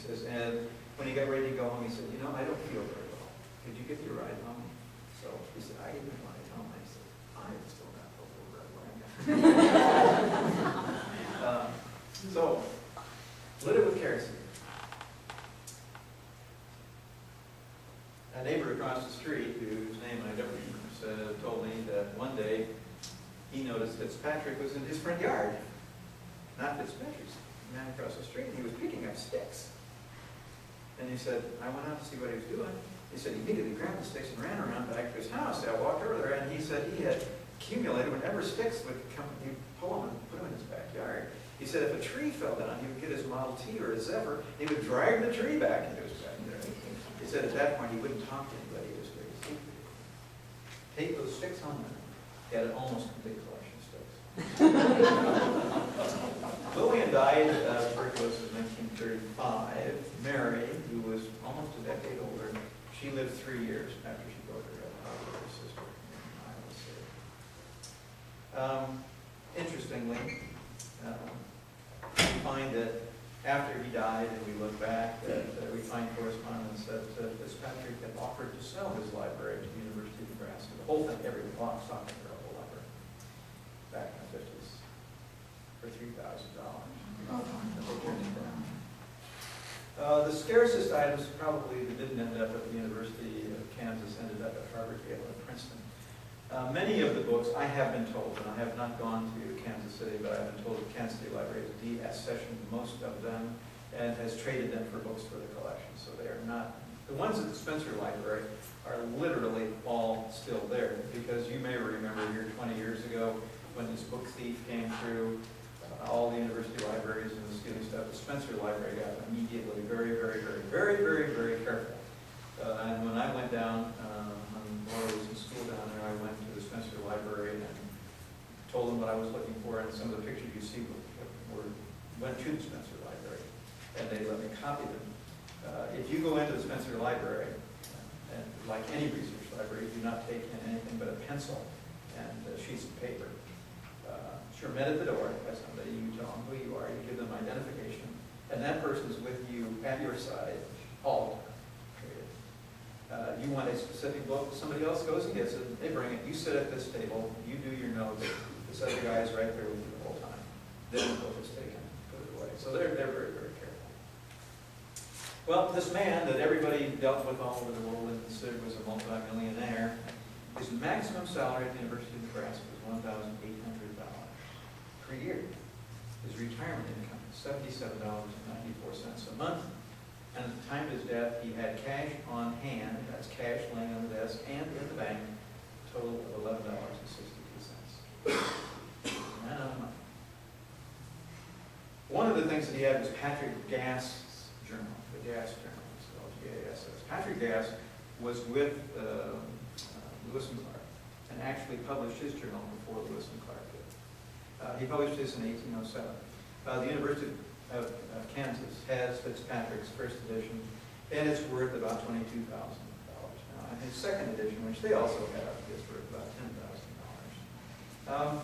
says, and when he got ready to go home, he said, you know, I don't feel very well. Could you give me a ride home? So he said, I didn't want to tell him. I said, I'm still not over red wine. So, lit it with kerosene. A neighbor across the street, whose name I don't remember, told me that one day he noticed Fitzpatrick was in his front yard. Not Fitzpatrick's, the man across the street, and he was picking up sticks. And he said, I went out to see what he was doing. He said he immediately grabbed the sticks and ran around back to his house. I walked over there, and he said he had accumulated whenever sticks would come, he'd pull them and put them in his backyard. He said if a tree fell down, he would get his Model T or his Zephyr, and he would drag the tree back into his backyard. He said at that point he wouldn't talk to anybody. He was very secret. Take those sticks on them. He had an almost complete collection of sticks. Lillian died of tuberculosis in 1935. Mary, who was almost a decade older, she lived 3 years after she broke her head with her sister in Iowa City. Interestingly, we find that after he died, and we look back, that we find correspondence that Fitzpatrick had offered to sell his library to the University of Nebraska. The whole thing, every lock, stock, and barrel, the library, back in the 50s, for $3,000. The scarcest items probably that didn't end up at the University of Kansas ended up at Harvard, Yale, and Princeton. Many of the books, I have been told, and I have not gone to Kansas City, but I've been told that Kansas City Library has de-accessioned most of them and has traded them for books for the collection. So they are not, the ones at the Spencer Library are literally all still there, because you may remember here 20 years ago when this book thief came through all the university libraries and was stealing stuff. The Spencer Library got immediately very careful. And when I went down, when Laura was in school down there, I went to the Spencer Library and told them what I was looking for, and some of the pictures you see went to the Spencer Library, and they let me copy them. If you go into the Spencer Library, and like any research library, do not take in anything but a pencil and sheets of paper. You're met at the door by somebody, you tell them who you are, you give them identification, and that person is with you at your side all the time. You want a specific book, somebody else goes and gets it, they bring it, you sit at this table, you do your notes, this other guy is right there with you the whole time. Then the book is taken, put it away. So they're very careful. Well, this man that everybody dealt with all over the world and considered was a multi-millionaire, his maximum salary at the University of Nebraska was $1,800 per year. His retirement income was $77.94 a month. And at the time of his death, he had cash on hand, that's cash laying on the desk, and in the bank, a total of $11.62. Not enough money. One of the things that he had was Patrick Gass's journal, the Gass Journal, it's called GASS. Patrick Gass was with Lewis and Clark, and actually published his journal before Lewis and Clark did. He published this in 1807. The University of Kansas has Fitzpatrick's first edition, and it's worth about $22,000 now. And his second edition, which they also have, is worth about $10,000.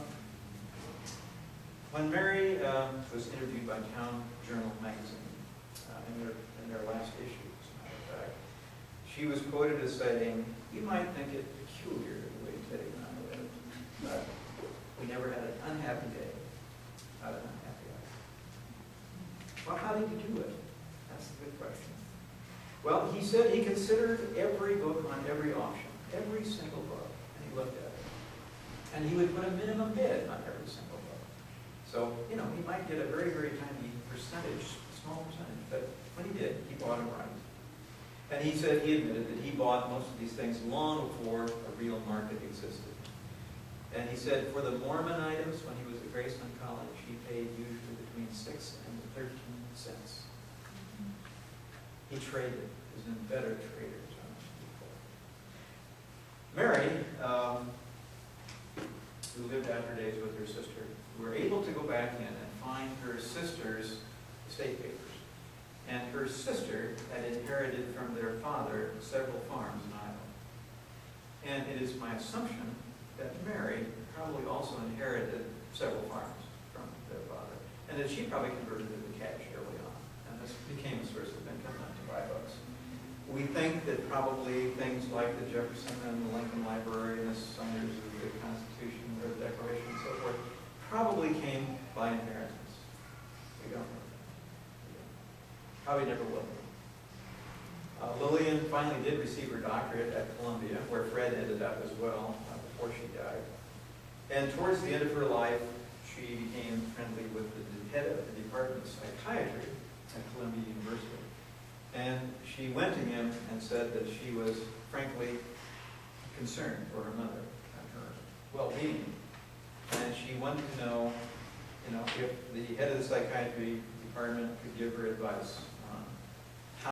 When Mary was interviewed by Town Journal magazine in their last issue, as a matter of fact, she was quoted as saying, "You might think it peculiar the way Teddy and I lived, but we never had an unhappy day, not an unhappy life." Well, how did he do it? That's the good question. Well, he said he considered every book on every auction, every single book, and he looked at it. And he would put a minimum bid on every single book. So, you know, he might get a very tiny percentage, small percentage, but when he did, he bought them right. And he said, he admitted that he bought most of these things long before a real market existed. And he said for the Mormon items, when he was at Graceland College, he paid usually between 6 and 13 cents. He traded, was an better trader than most people. Mary, who lived out her days with her sister, were able to go back in and find her sister's estate papers. And her sister had inherited from their father several farms in Iowa. And it is my assumption that Mary probably also inherited several farms from their father, and that she probably converted them to cash early on. And this became a source of income We think that probably things like the Jefferson and the Lincoln Library and the Sumners of the Constitution or the Declaration and so forth probably came by inheritance. We don't know. Probably never will. Lillian finally did receive her doctorate at Columbia, where Fred ended up as well before she died. And towards the end of her life, she became friendly with the head of the Department of Psychiatry at Columbia University. And she went to him and said that she was, frankly, concerned for her mother and her well-being. And she wanted to know, if the head of the psychiatry department could give her advice